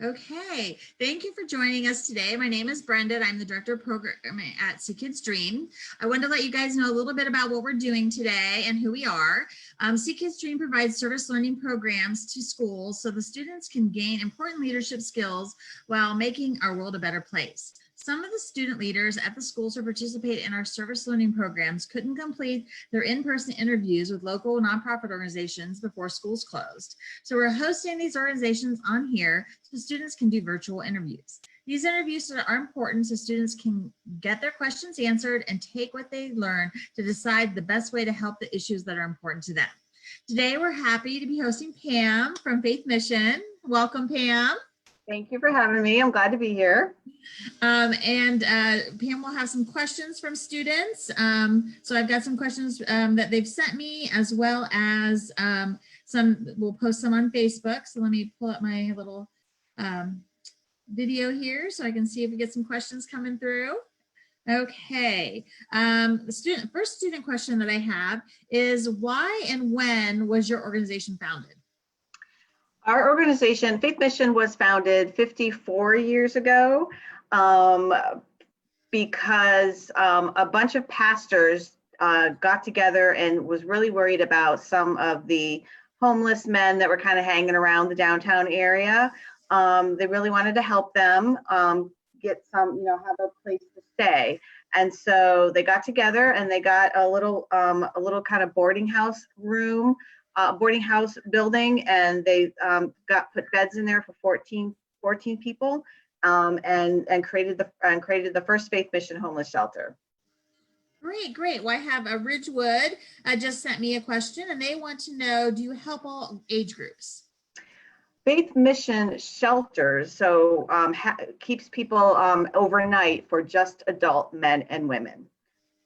Okay, thank you for joining us today. My name is Brenda. I'm the Director of Programming at See Kids Dream. I wanted to let you guys know a little bit about what we're doing today and who we are. See Kids Dream provides service learning programs to schools so the students can gain important leadership skills while making our world a better place. Some of the student leaders at the schools who participate in our service learning programs couldn't complete their in-person interviews with local nonprofit organizations before schools closed. So we're hosting these organizations on here so students can do virtual interviews. These interviews are important so students can get their questions answered and take what they learn to decide the best way to help the issues that are important to them. Today, we're happy to be hosting Pam from Faith Mission. Welcome, Pam. Thank you for having me. I'm glad to be here. Pam will have some questions from students. So I've got some questions that they've sent me, as well as we'll post some on Facebook. So let me pull up my little video here so I can see if we get some questions coming through. Okay, the first student question that I have is, why and when was your organization founded? Our organization, Faith Mission, was founded 54 years ago because a bunch of pastors got together and was really worried about some of the homeless men that were kind of hanging around the downtown area. They really wanted to help them get some, have a place to stay. And so they got together and they got a little kind of boarding house room, boarding house building, and they put beds in there for 14 people, and created the first Faith Mission homeless shelter. Great. Well, I have Ridgewood just sent me a question, and they want to know, do you help all age groups? Faith Mission shelters keeps people overnight for just adult men and women.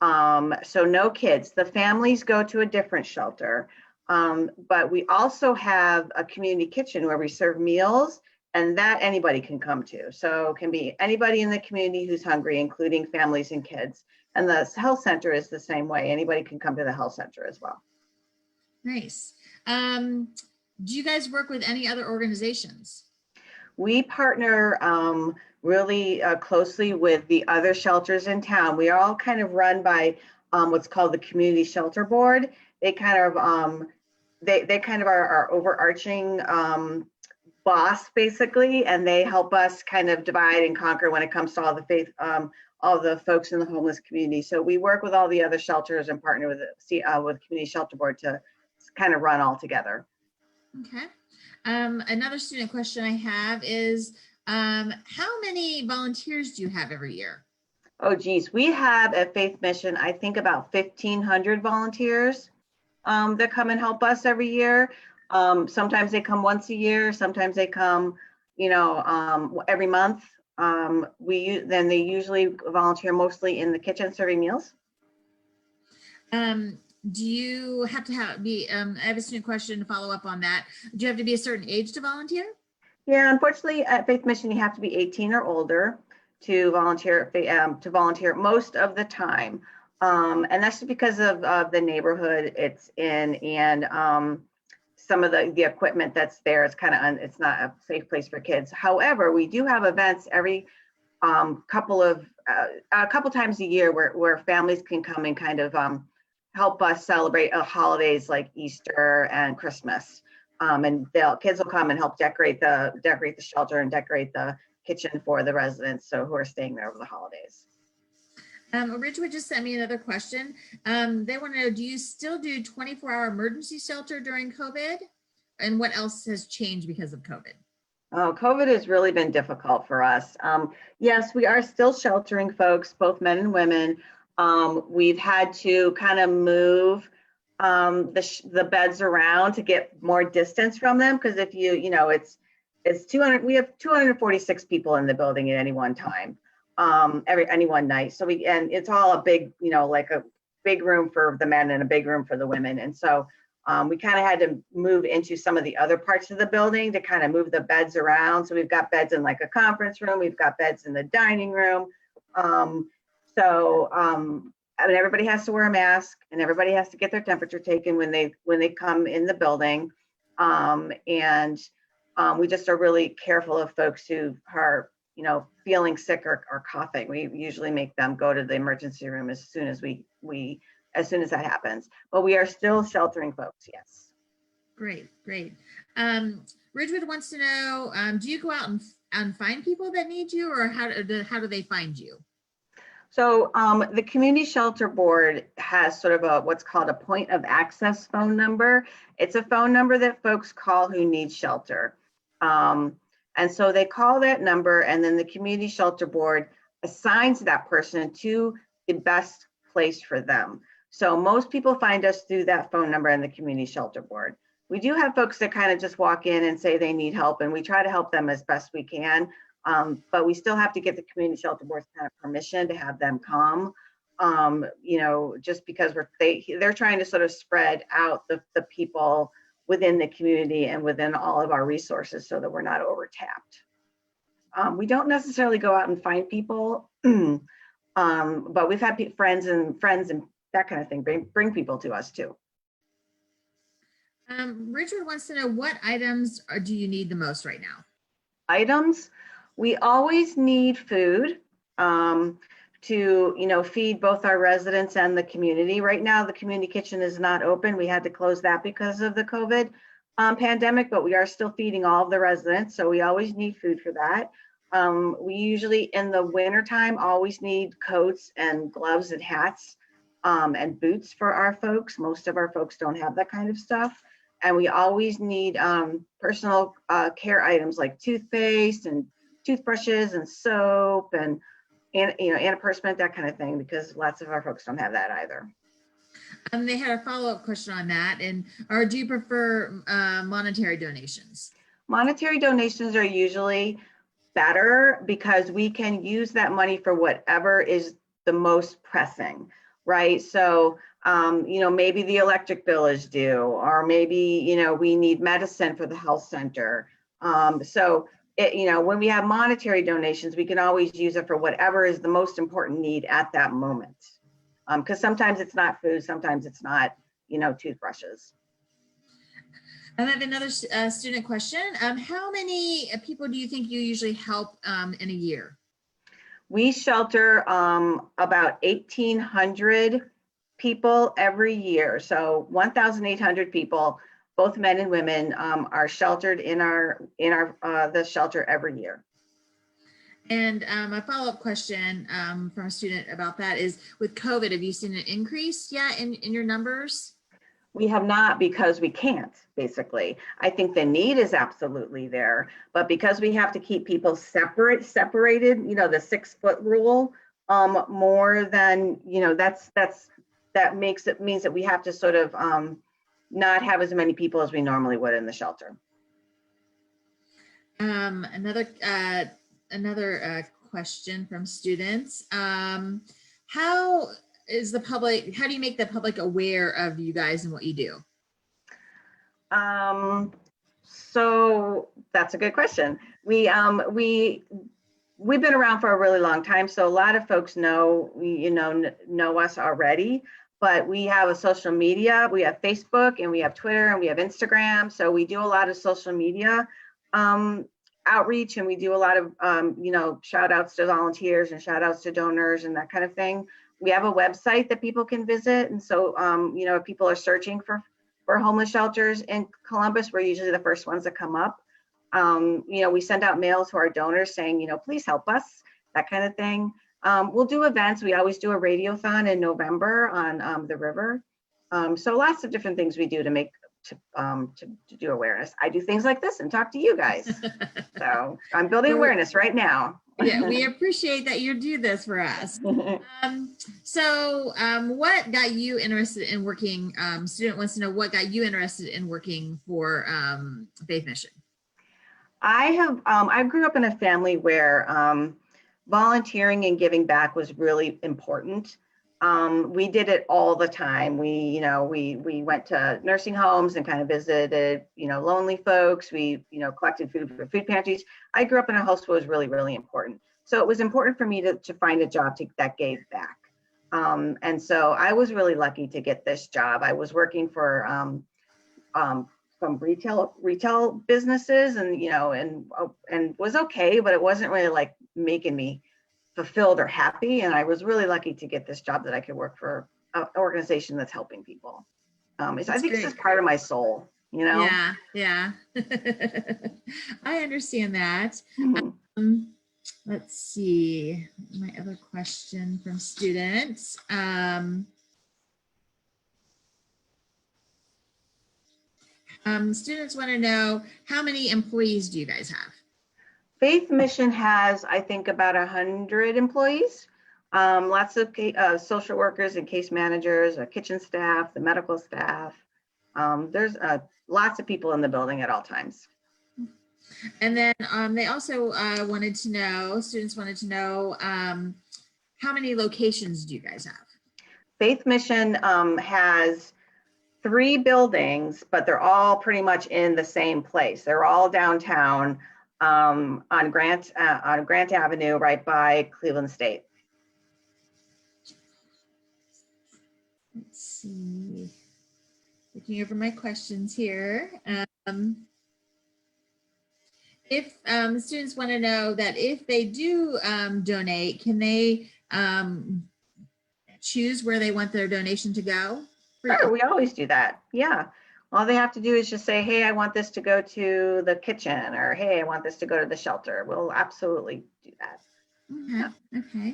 So no kids. The families go to a different shelter. But we also have a community kitchen where we serve meals, and that anybody can come to. So it can be anybody in the community who's hungry, including families and kids. And the health center is the same way. Anybody can come to the health center as well. Nice. Do you guys work with any other organizations? We partner really closely with the other shelters in town. We are all kind of run by what's called the Community Shelter Board. They kind of they kind of are our overarching boss, basically, and they help us kind of divide and conquer when it comes to all the folks in the homeless community. So we work with all the other shelters and partner with the Community Shelter Board to kind of run all together. Okay. Another student question I have is, how many volunteers do you have every year? Oh, geez, we have at Faith Mission, I think about 1,500 volunteers that come and help us every year. Sometimes they come once a year. Sometimes they come, every month. Then they usually volunteer mostly in the kitchen serving meals. Do you have to I have a student question to follow up on that. Do you have to be a certain age to volunteer? Yeah, unfortunately at Faith Mission, you have to be 18 or older to volunteer most of the time. And that's just because of the neighborhood it's in, and some of the equipment that's there is it's not a safe place for kids. However, we do have events every couple times a year where families can come and kind of help us celebrate holidays like Easter and Christmas. And kids will come and help decorate the shelter and decorate the kitchen for the residents who are staying there over the holidays. Ridgewood just sent me another question. They want to know, do you still do 24-hour emergency shelter during COVID? And what else has changed because of COVID? Oh, COVID has really been difficult for us. Yes, we are still sheltering folks, both men and women. We've had to kind of move the beds around to get more distance from them, because if it's 200, we have 246 people in the building at any one time, any one night. So and it's all a big, like a big room for the men and a big room for the women. And so we kind of had to move into some of the other parts of the building to kind of move the beds around. So we've got beds in like a conference room, we've got beds in the dining room. I mean, everybody has to wear a mask, and everybody has to get their temperature taken when they come in the building. We just are really careful of folks who are, feeling sick or coughing. We usually make them go to the emergency room as soon as as soon as that happens. But we are still sheltering folks, yes. Great, great. Ridgewood wants to know, do you go out and find people that need you, or how do they find you? So the Community Shelter Board has sort of what's called a point of access phone number. It's a phone number that folks call who need shelter. And so they call that number, and then the Community Shelter Board assigns that person to the best place for them. So most people find us through that phone number and the Community Shelter Board. We do have folks that kind of just walk in and say they need help, and we try to help them as best we can. But we still have to get the Community Shelter Board's kind of permission to have them come, just because they're trying to sort of spread out the people within the community and within all of our resources so that we're not overtapped. We don't necessarily go out and find people, but we've had friends and that kind of thing bring people to us too. Richard wants to know, what items do you need the most right now? Items, we always need food to feed both our residents and the community. Right now, the community kitchen is not open. We had to close that because of the COVID pandemic, but we are still feeding all of the residents, so we always need food for that. We usually, in the wintertime, always need coats and gloves and hats and boots for our folks. Most of our folks don't have that kind of stuff. And we always need personal care items like toothpaste and toothbrushes and soap and antiperspirant, that kind of thing, because lots of our folks don't have that either. They had a follow-up question on that, or do you prefer monetary donations? Monetary donations are usually better because we can use that money for whatever is the most pressing, right? So, maybe the electric bill is due, or maybe, we need medicine for the health center. When we have monetary donations, we can always use it for whatever is the most important need at that moment. Because sometimes it's not food, sometimes it's not, toothbrushes. I have another student question. How many people do you think you usually help in a year? We shelter about 1,800 people every year. So 1,800 people, both men and women, are sheltered in the shelter every year. And a follow-up question from a student about that is, with COVID, have you seen an increase yet in your numbers? We have not, because we can't, basically. I think the need is absolutely there, but because we have to keep people separated, the 6-foot rule, more than, that means that we have to sort of not have as many people as we normally would in the shelter. Another question from students. How do you make the public aware of you guys and what you do? So that's a good question. We've been around for a really long time, so a lot of folks know us already, but we have a social media. We have Facebook and we have Twitter and we have Instagram. So we do a lot of social media outreach, and we do a lot of shout outs to volunteers and shout outs to donors and that kind of thing. We have a website that people can visit, and so if people are searching for homeless shelters in Columbus, we're usually the first ones that come up. We send out mails to our donors saying, please help us, that kind of thing. We'll do events. We always do a radiothon in November on the river. So lots of different things we do to do awareness. I do things like this and talk to you guys. So I'm building awareness right now. Yeah, we appreciate that you do this for us. What got you interested in working? Student wants to know, what got you interested in working for Faith Mission? I grew up in a family where volunteering and giving back was really important. We did it all the time. We went to nursing homes and kind of visited, lonely folks. We, collected food for food pantries. I grew up in a house where it was really, really important. So it was important for me to find a job that gave back. And so I was really lucky to get this job. I was working for some retail businesses, and and was okay, but it wasn't really like making me fulfilled or happy. And I was really lucky to get this job that I could work for an organization that's helping people. I That's think it's great. just part of my soul, Yeah, yeah. I understand that. Mhm. Um, let's see, my other question from students. Students want to know, how many employees do you guys have? Faith Mission has, I think, about 100 employees. Lots of social workers and case managers, kitchen staff, the medical staff. There's lots of people in the building at all times. And then they also wanted to know, students wanted to know, how many locations do you guys have? Faith Mission has 3 buildings, but they're all pretty much in the same place. They're all downtown on Grant Avenue, right by Cleveland State. Let's see. Looking over my questions here. If students want to know that if they do donate, can they choose where they want their donation to go? Sure, we always do that. Yeah. All they have to do is just say, hey, I want this to go to the kitchen, or hey, I want this to go to the shelter. We'll absolutely do that. Okay. Okay.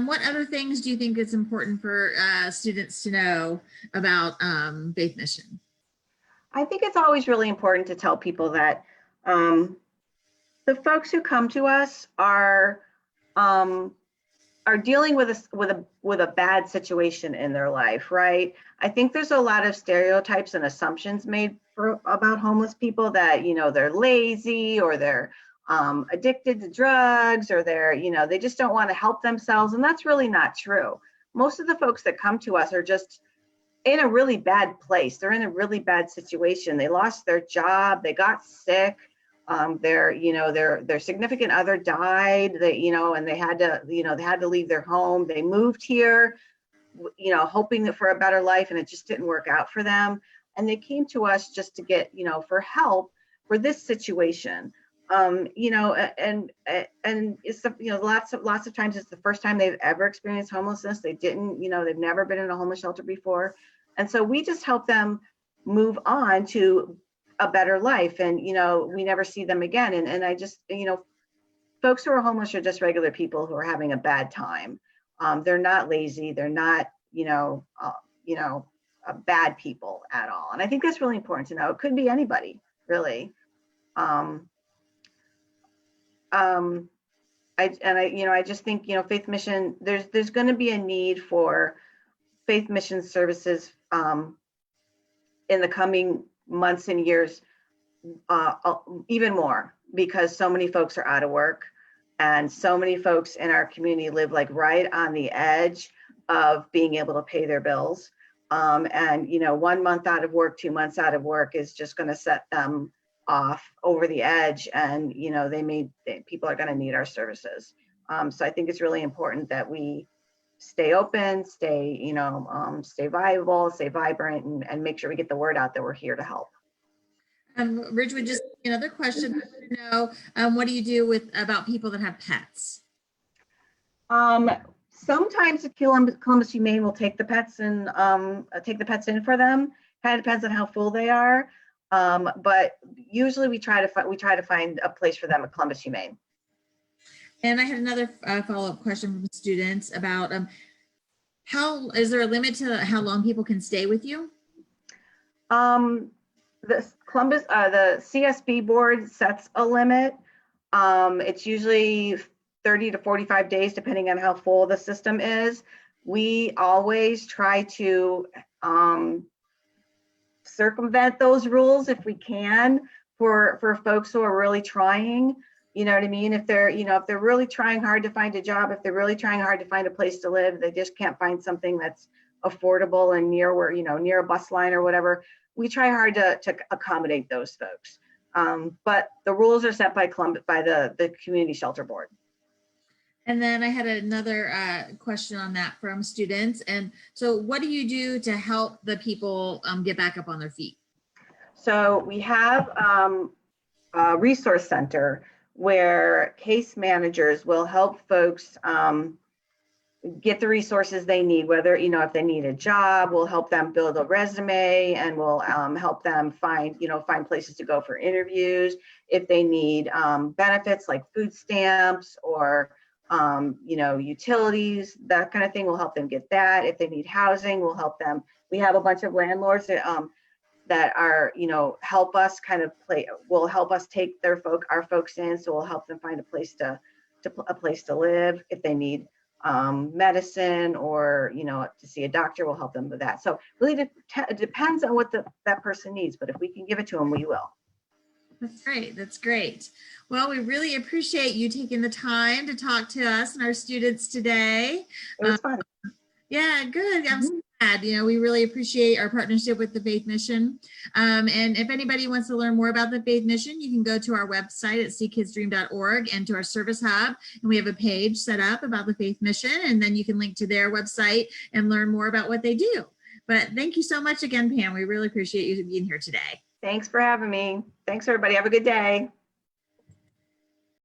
What other things do you think is important for students to know about Faith Mission? I think it's always really important to tell people that the folks who come to us um, are dealing with a bad situation in their life, right? I think there's a lot of stereotypes and assumptions made about homeless people, that they're lazy, or they're addicted to drugs, or they just don't want to help themselves, and that's really not true. Most of the folks that come to us are just in a really bad place. They're in a really bad situation. They lost their job, they got sick, their significant other died, and they had to leave their home. They moved here, hoping for a better life, and it just didn't work out for them. And they came to us just to get, for help for this situation. And it's, lots of times it's the first time they've ever experienced homelessness. They've never been in a homeless shelter before. And so we just help them move on to a better life, and we never see them again. And I just, folks who are homeless are just regular people who are having a bad time. They're not lazy, they're not bad people at all. And I think that's really important to know. It could be anybody, really. I just think, Faith Mission, there's going to be a need for Faith Mission services in the coming months and years, even more, because so many folks are out of work, and so many folks in our community live like right on the edge of being able to pay their bills. And 1 month out of work, 2 months out of work is just going to set them off over the edge, and people are going to need our services. So I think it's really important that we stay open, stay viable, stay vibrant, and make sure we get the word out that we're here to help. Ridgewood, just another question. I want to know, what do you do about people that have pets? Sometimes the Columbus Humane will take the pets and take the pets in for them. Kind of depends on how full they are, but usually we try to find a place for them at Columbus Humane. And I had another follow-up question from students about is there a limit to how long people can stay with you? The CSB board sets a limit. It's usually 30 to 45 days, depending on how full the system is. We always try to circumvent those rules if we can, for folks who are really trying. You know what I mean? If they're really trying hard to find a job, if they're really trying hard to find a place to live, they just can't find something that's affordable and near a bus line or whatever, we try hard to accommodate those folks. But the rules are set by the Community Shelter Board. And then I had another question on that from students. And so what do you do to help the people get back up on their feet? So we have a resource center where case managers will help folks get the resources they need, whether, if they need a job, we'll help them build a resume, and we'll help them find places to go for interviews. If they need benefits like food stamps or, utilities, that kind of thing, we'll help them get that. If they need housing, we'll help them. We have a bunch of landlords that are, help us will help us take our folks in. So we'll help them find a place to live. If they need medicine or, to see a doctor, we'll help them with that. So really it depends on what that person needs, but if we can give it to them, we will. That's great. That's great. Well, we really appreciate you taking the time to talk to us and our students today. It was fun. Yeah, good. I'm so glad. We really appreciate our partnership with the Faith Mission. And if anybody wants to learn more about the Faith Mission, you can go to our website at seekidsdream.org and to our service hub. And we have a page set up about the Faith Mission, and then you can link to their website and learn more about what they do. But thank you so much again, Pam. We really appreciate you being here today. Thanks for having me. Thanks, everybody. Have a good day.